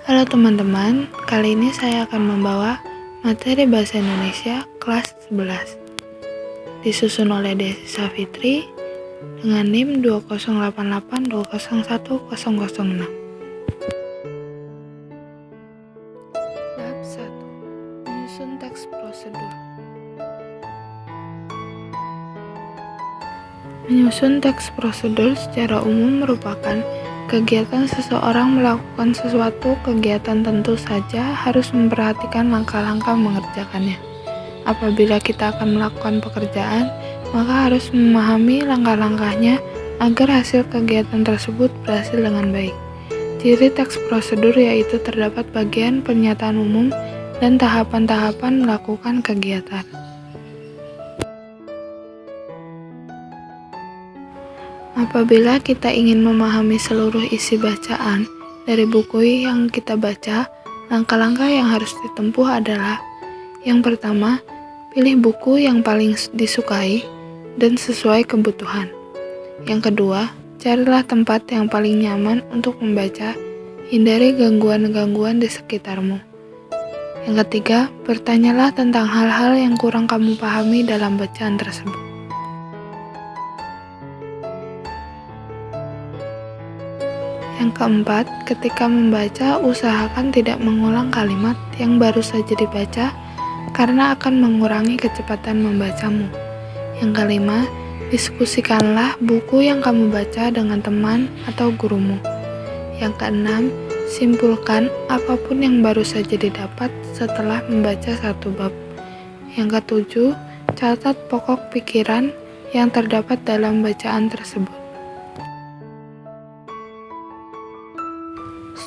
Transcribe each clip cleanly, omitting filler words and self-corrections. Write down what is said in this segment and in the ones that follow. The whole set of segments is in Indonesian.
Halo teman-teman, kali ini saya akan membawa materi Bahasa Indonesia kelas 11 disusun oleh Desi Safitri dengan NIM 20882011006. Bab 1. Menyusun teks prosedur. Menyusun teks prosedur secara umum merupakan kegiatan seseorang melakukan sesuatu kegiatan tentu saja harus memperhatikan langkah-langkah mengerjakannya. Apabila kita akan melakukan pekerjaan, maka harus memahami langkah-langkahnya agar hasil kegiatan tersebut berhasil dengan baik. Ciri teks prosedur yaitu terdapat bagian pernyataan umum dan tahapan-tahapan melakukan kegiatan. Apabila kita ingin memahami seluruh isi bacaan dari buku yang kita baca, langkah-langkah yang harus ditempuh adalah: yang pertama, pilih buku yang paling disukai dan sesuai kebutuhan. Yang kedua, carilah tempat yang paling nyaman untuk membaca, hindari gangguan-gangguan di sekitarmu. Yang ketiga, bertanyalah tentang hal-hal yang kurang kamu pahami dalam bacaan tersebut. Yang keempat, ketika membaca, usahakan tidak mengulang kalimat yang baru saja dibaca karena akan mengurangi kecepatan membacamu. Yang kelima, diskusikanlah buku yang kamu baca dengan teman atau gurumu. Yang keenam, simpulkan apapun yang baru saja didapat setelah membaca satu bab. Yang ketujuh, catat pokok pikiran yang terdapat dalam bacaan tersebut.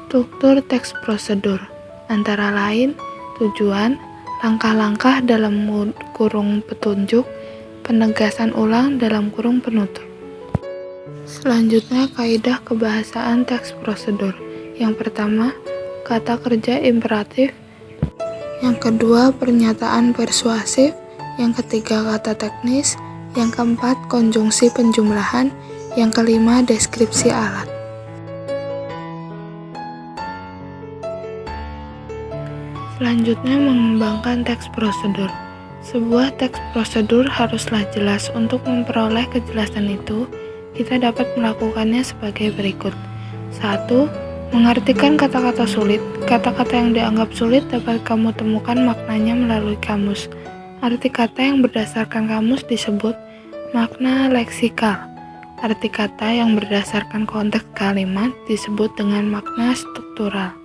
Struktur teks prosedur antara lain tujuan, langkah-langkah dalam kurung petunjuk, penegasan ulang dalam kurung penutup. Selanjutnya, kaidah kebahasaan teks prosedur. Yang pertama, kata kerja imperatif. Yang kedua, pernyataan persuasif. Yang ketiga, kata teknis. Yang keempat, konjungsi penjumlahan. Yang kelima, deskripsi alat. Selanjutnya, mengembangkan teks prosedur. Sebuah teks prosedur haruslah jelas. Untuk memperoleh kejelasan itu, kita dapat melakukannya sebagai berikut. 1. Mengartikan kata-kata sulit. Kata-kata yang dianggap sulit dapat kamu temukan maknanya melalui kamus. Arti kata yang berdasarkan kamus disebut makna leksikal. Arti kata yang berdasarkan konteks kalimat disebut dengan makna struktural.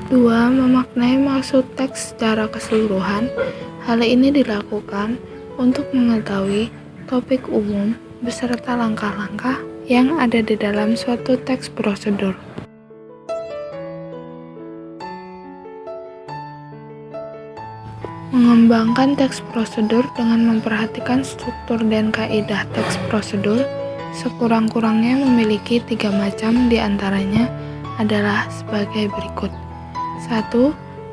2. Memaknai maksud teks secara keseluruhan. Hal ini dilakukan untuk mengetahui topik umum beserta langkah-langkah yang ada di dalam suatu teks prosedur. Mengembangkan teks prosedur dengan memperhatikan struktur dan kaidah teks prosedur sekurang-kurangnya memiliki 3 macam, diantaranya adalah sebagai berikut. 1.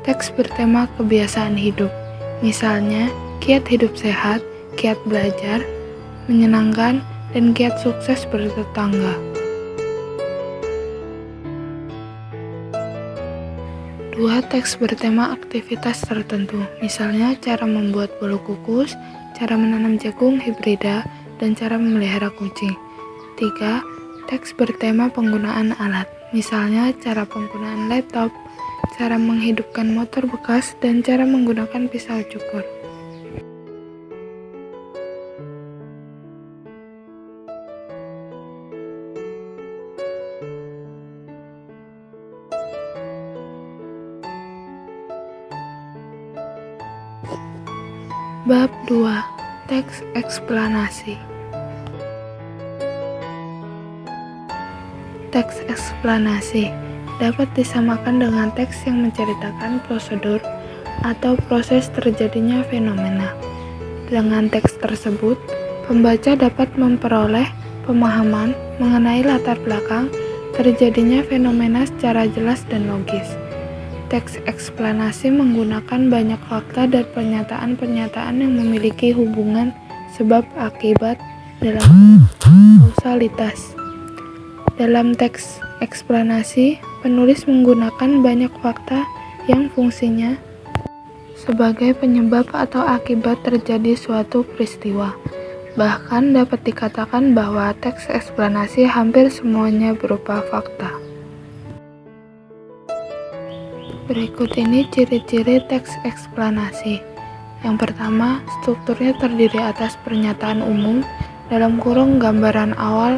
Teks bertema kebiasaan hidup. Misalnya, kiat hidup sehat, kiat belajar, menyenangkan, dan kiat sukses bertetangga. 2. Teks bertema aktivitas tertentu. Misalnya, cara membuat bolu kukus, cara menanam jagung hibrida, dan cara memelihara kucing. 3. Teks bertema penggunaan alat. Misalnya, cara penggunaan laptop, cara menghidupkan motor bekas, dan cara menggunakan pisau cukur. Bab 2. Teks eksplanasi. Teks eksplanasi dapat disamakan dengan teks yang menceritakan prosedur atau proses terjadinya fenomena. Dengan teks tersebut, pembaca dapat memperoleh pemahaman mengenai latar belakang terjadinya fenomena secara jelas dan logis. Teks eksplanasi menggunakan banyak fakta dan pernyataan-pernyataan yang memiliki hubungan sebab akibat dalam kausalitas. Dalam teks eksplanasi, penulis menggunakan banyak fakta yang fungsinya sebagai penyebab atau akibat terjadi suatu peristiwa. Bahkan dapat dikatakan bahwa teks eksplanasi hampir semuanya berupa fakta. Berikut ini ciri-ciri teks eksplanasi. Yang pertama, strukturnya terdiri atas pernyataan umum dalam kurung gambaran awal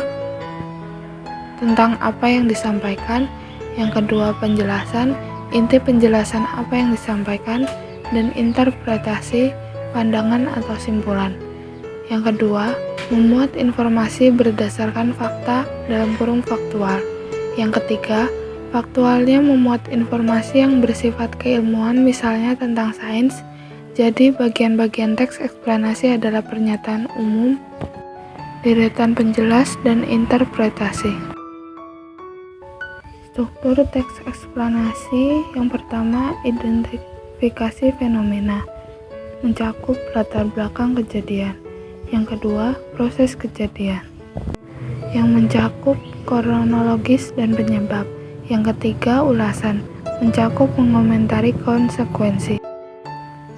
tentang apa yang disampaikan. Yang kedua, penjelasan, inti penjelasan apa yang disampaikan, dan interpretasi, pandangan atau simpulan. Yang kedua, memuat informasi berdasarkan fakta dalam kurung faktual. Yang ketiga, faktualnya memuat informasi yang bersifat keilmuan, misalnya tentang sains. Jadi, bagian-bagian teks eksplanasi adalah pernyataan umum, deretan penjelas, dan interpretasi. Struktur teks eksplanasi yang pertama, identifikasi fenomena, mencakup latar belakang kejadian. Yang kedua, proses kejadian, yang mencakup kronologis dan penyebab. Yang ketiga, ulasan, mencakup mengomentari konsekuensi.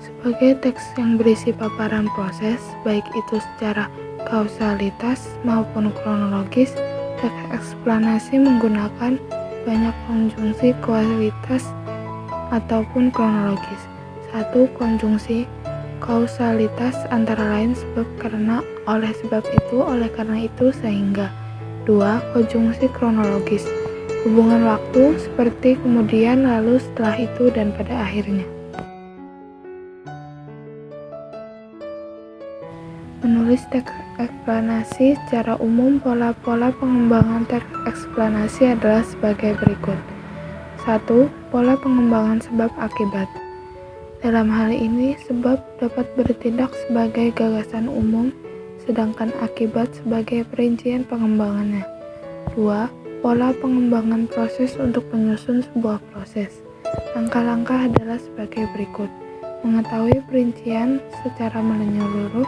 Sebagai teks yang berisi paparan proses, baik itu secara kausalitas maupun kronologis, teks eksplanasi menggunakan banyak konjungsi kualitas ataupun kronologis. 1. Konjungsi kausalitas antara lain, sebab, karena, oleh sebab itu, oleh karena itu, sehingga. 2. Konjungsi kronologis, hubungan waktu seperti kemudian, lalu, setelah itu, dan pada akhirnya. Menulis teks eksplanasi secara umum, pola-pola pengembangan teks eksplanasi adalah sebagai berikut. 1. Pola pengembangan sebab akibat. Dalam hal ini, sebab dapat bertindak sebagai gagasan umum, sedangkan akibat sebagai perincian pengembangannya. 2. Pola pengembangan proses untuk menyusun sebuah proses. Langkah-langkah adalah sebagai berikut. Mengetahui perincian secara menyeluruh.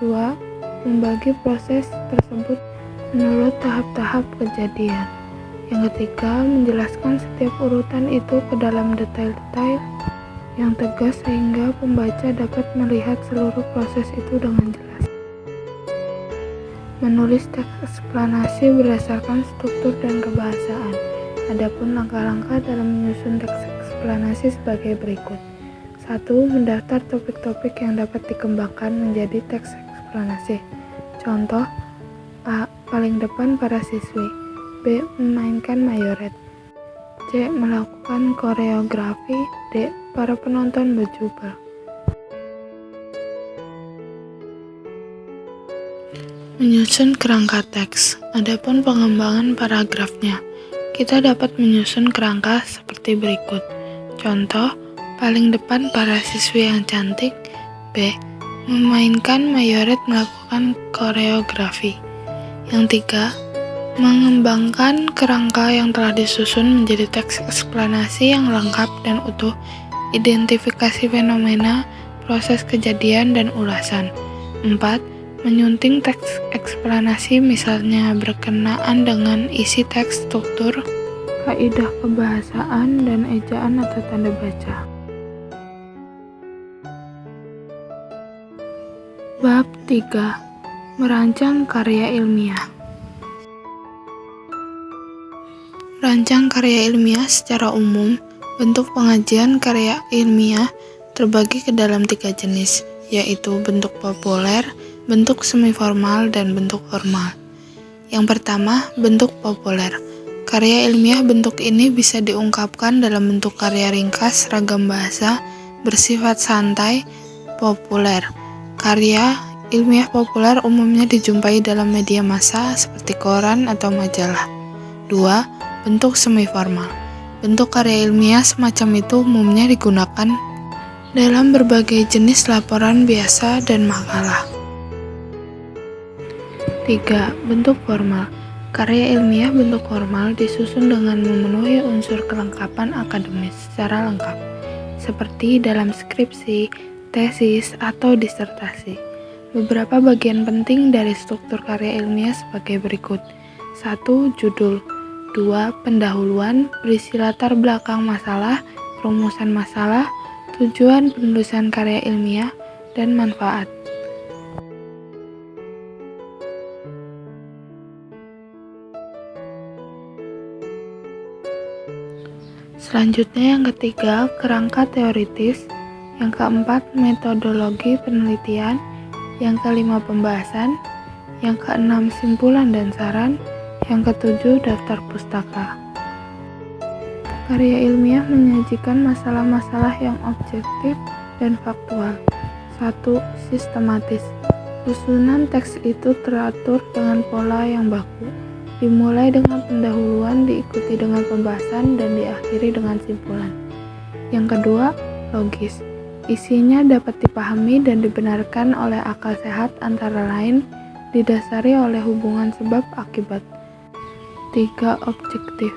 2. Membagi proses tersebut menurut tahap-tahap kejadian. Yang ketiga, menjelaskan setiap urutan itu ke dalam detail-detail yang tegas sehingga pembaca dapat melihat seluruh proses itu dengan jelas. Menulis teks eksplanasi berdasarkan struktur dan kebahasaan. Adapun langkah-langkah dalam menyusun teks eksplanasi sebagai berikut. 1. Mendaftar topik-topik yang dapat dikembangkan menjadi teks eksplanasi. Contoh: A. Paling depan para siswi. B. Memainkan mayoret. C. Melakukan koreografi. D. Para penonton berjubel. Menyusun kerangka teks. Adapun pengembangan paragrafnya, kita dapat menyusun kerangka seperti berikut. Contoh: paling depan para siswi yang cantik. B. Memainkan mayoret melakukan koreografi. Yang 3. Mengembangkan kerangka yang telah disusun menjadi teks eksplanasi yang lengkap dan utuh, identifikasi fenomena, proses kejadian, dan ulasan. 4. Menyunting teks eksplanasi, misalnya berkenaan dengan isi teks, struktur, kaidah kebahasaan, dan ejaan atau tanda baca. Bab 3. Merancang karya ilmiah. Rancang karya ilmiah secara umum, bentuk pengajian karya ilmiah terbagi ke dalam 3 jenis, yaitu bentuk populer, bentuk semi-formal, dan bentuk formal. Yang pertama, bentuk populer. Karya ilmiah bentuk ini bisa diungkapkan dalam bentuk karya ringkas, ragam bahasa, bersifat santai, populer. Karya ilmiah populer umumnya dijumpai dalam media massa seperti koran atau majalah. 2. Bentuk semi-formal. Bentuk karya ilmiah semacam itu umumnya digunakan dalam berbagai jenis laporan biasa dan makalah. 3. Bentuk formal. Karya ilmiah bentuk formal disusun dengan memenuhi unsur kelengkapan akademis secara lengkap, seperti dalam skripsi, tesis, atau disertasi. Beberapa bagian penting dari struktur karya ilmiah sebagai berikut. 1. Judul. 2. Pendahuluan, berisi latar belakang masalah, perumusan masalah, tujuan penulisan karya ilmiah, dan manfaat. Selanjutnya yang ketiga, kerangka teoritis. Yang keempat, metodologi penelitian. Yang kelima, pembahasan. Yang keenam, simpulan dan saran. Yang ketujuh, daftar pustaka. Karya ilmiah menyajikan masalah-masalah yang objektif dan faktual. 1. Sistematis. Susunan teks itu teratur dengan pola yang baku. Dimulai dengan pendahuluan, diikuti dengan pembahasan, dan diakhiri dengan simpulan. Yang kedua, logis. Isinya dapat dipahami dan dibenarkan oleh akal sehat, antara lain didasari oleh hubungan sebab akibat. 3. Objektif.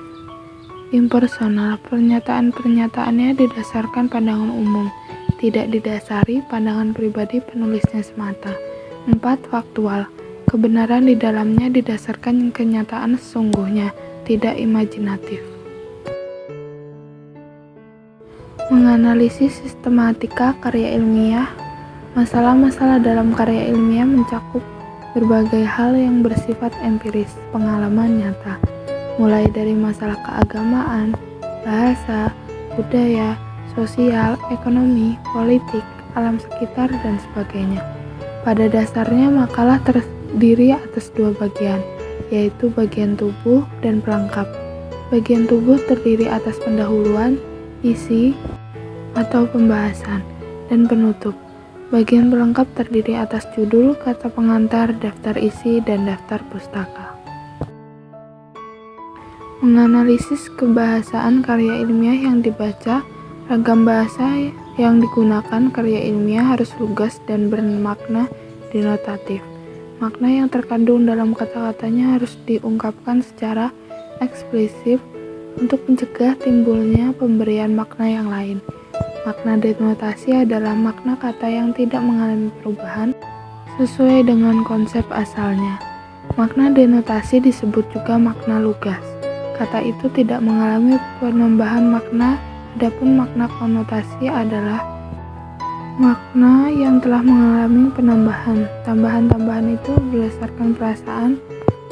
Impersonal. Pernyataan-pernyataannya didasarkan pandangan umum, tidak didasari pandangan pribadi penulisnya semata. 4. Faktual. Kebenaran di dalamnya didasarkan kenyataan sesungguhnya, tidak imajinatif. Menganalisis sistematika karya ilmiah. Masalah-masalah dalam karya ilmiah mencakup berbagai hal yang bersifat empiris, pengalaman nyata, mulai dari masalah keagamaan, bahasa, budaya, sosial, ekonomi, politik, alam sekitar, dan sebagainya. Pada dasarnya makalah terdiri atas dua bagian, yaitu bagian tubuh dan pelengkap. Bagian tubuh terdiri atas pendahuluan, isi, atau pembahasan, dan penutup. Bagian pelengkap terdiri atas judul, kata pengantar, daftar isi, dan daftar pustaka. Menganalisis kebahasaan karya ilmiah yang dibaca. Ragam bahasa yang digunakan karya ilmiah harus lugas dan bermakna denotatif. Makna yang terkandung dalam kata-katanya harus diungkapkan secara eksplisit untuk mencegah timbulnya pemberian makna yang lain. Makna denotasi adalah makna kata yang tidak mengalami perubahan sesuai dengan konsep asalnya. Makna denotasi disebut juga makna lugas. Kata itu tidak mengalami penambahan makna, adapun makna konotasi adalah makna yang telah mengalami penambahan. Tambahan-tambahan itu berdasarkan perasaan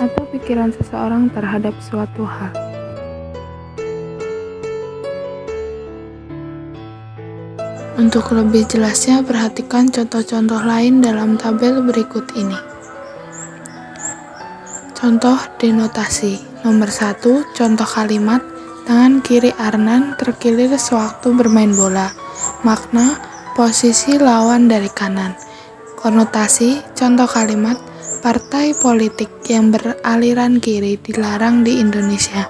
atau pikiran seseorang terhadap suatu hal. Untuk lebih jelasnya, perhatikan contoh-contoh lain dalam tabel berikut ini. Contoh denotasi. Nomor 1, contoh kalimat, tangan kiri Arnan terkilir sewaktu bermain bola. Makna, posisi lawan dari kanan. Konotasi, contoh kalimat, partai politik yang beraliran kiri dilarang di Indonesia.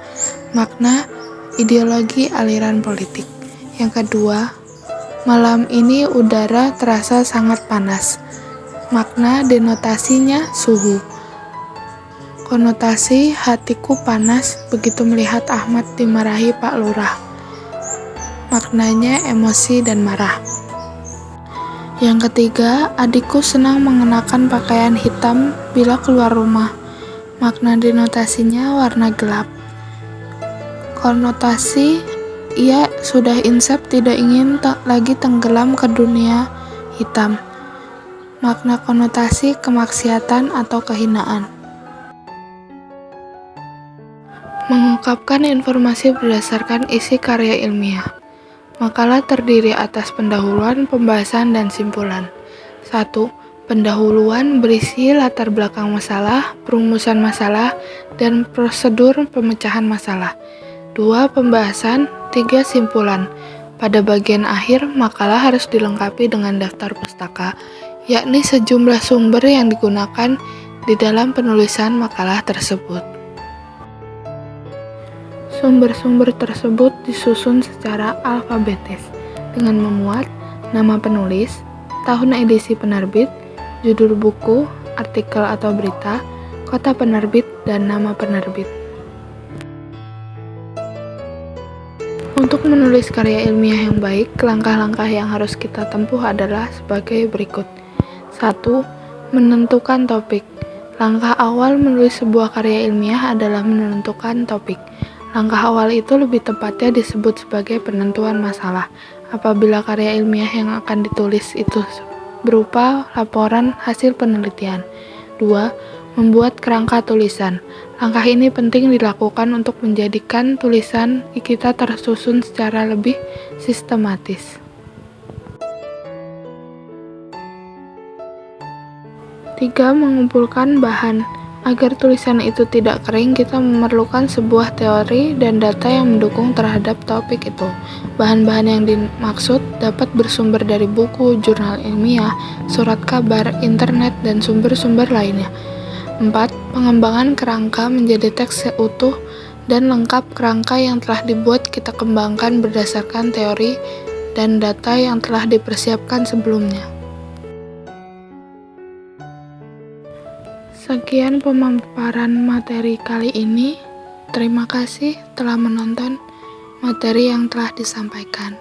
Makna, ideologi aliran politik. Yang kedua, malam ini udara terasa sangat panas. Makna denotasinya suhu. Konotasi, hatiku panas begitu melihat Ahmad dimarahi Pak Lurah. Maknanya emosi dan marah. Yang ketiga, adikku senang mengenakan pakaian hitam bila keluar rumah. Makna denotasinya warna gelap. Konotasi, ia sudah insaf tidak ingin lagi tenggelam ke dunia hitam. Makna konotasi, kemaksiatan atau kehinaan. Mengungkapkan informasi berdasarkan isi karya ilmiah. Makalah terdiri atas pendahuluan, pembahasan, dan simpulan. 1. Pendahuluan berisi latar belakang masalah, perumusan masalah, dan prosedur pemecahan masalah. 2. Pembahasan. 3. Simpulan. Pada bagian akhir, makalah harus dilengkapi dengan daftar pustaka, yakni sejumlah sumber yang digunakan di dalam penulisan makalah tersebut. Sumber-sumber tersebut disusun secara alfabetis dengan memuat nama penulis, tahun edisi penerbit, judul buku, artikel atau berita, kota penerbit, dan nama penerbit. Untuk menulis karya ilmiah yang baik, langkah-langkah yang harus kita tempuh adalah sebagai berikut. 1. Menentukan topik. Langkah awal menulis sebuah karya ilmiah adalah menentukan topik. Langkah awal itu lebih tepatnya disebut sebagai penentuan masalah. Apabila karya ilmiah yang akan ditulis itu berupa laporan hasil penelitian. 2. Membuat kerangka tulisan. Langkah ini penting dilakukan untuk menjadikan tulisan kita tersusun secara lebih sistematis. 3. Mengumpulkan bahan. Agar tulisan itu tidak kering, kita memerlukan sebuah teori dan data yang mendukung terhadap topik itu. Bahan-bahan yang dimaksud dapat bersumber dari buku, jurnal ilmiah, surat kabar, internet, dan sumber-sumber lainnya. 4. Pengembangan kerangka menjadi teks utuh dan lengkap. Kerangka yang telah dibuat kita kembangkan berdasarkan teori dan data yang telah dipersiapkan sebelumnya. Sekian pemaparan materi kali ini. Terima kasih telah menonton materi yang telah disampaikan.